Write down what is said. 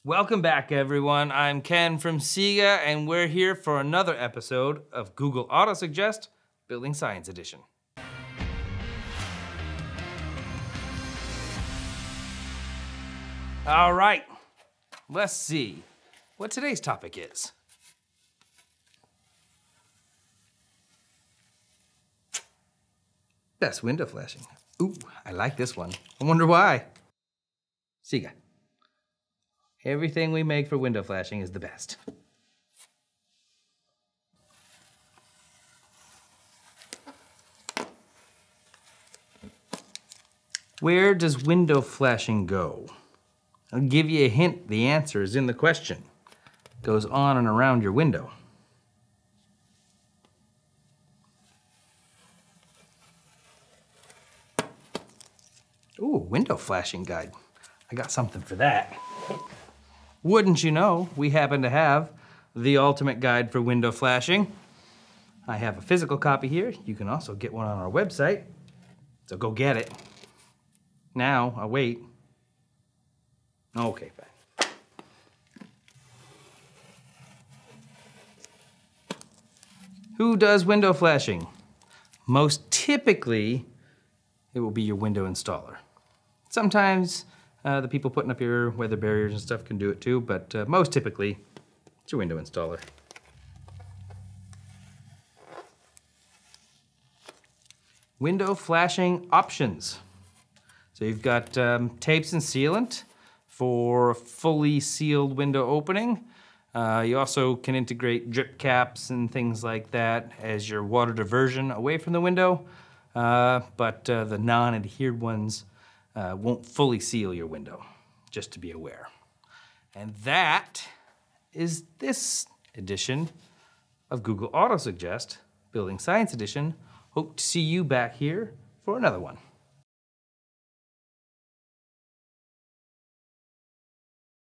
Welcome back, everyone. I'm Ken from SIGA, and we're here for another episode of Google Autosuggest Building Science Edition. All right, let's see what today's topic is. That's window flashing. Ooh, I like this one. I wonder why. SIGA. Everything we make for window flashing is the best. Where does window flashing go? I'll give you a hint. The answer is in the question. It goes on and around your window. Ooh, window flashing guide. I got something for that. Wouldn't you know, we happen to have the ultimate guide for window flashing. I have a physical copy here. You can also get one on our website, so go get it. Now, I'll wait. Okay, fine. Who does window flashing? Most typically, it will be your window installer. Sometimes, the people putting up your weather barriers and stuff can do it too, but most typically, it's your window installer. Window flashing options. So you've got tapes and sealant for fully sealed window opening. You also can integrate drip caps and things like that as your water diversion away from the window, but the non-adhered ones won't fully seal your window, just to be aware. And that is this edition of Google Autosuggest Building Science Edition. Hope to see you back here for another one.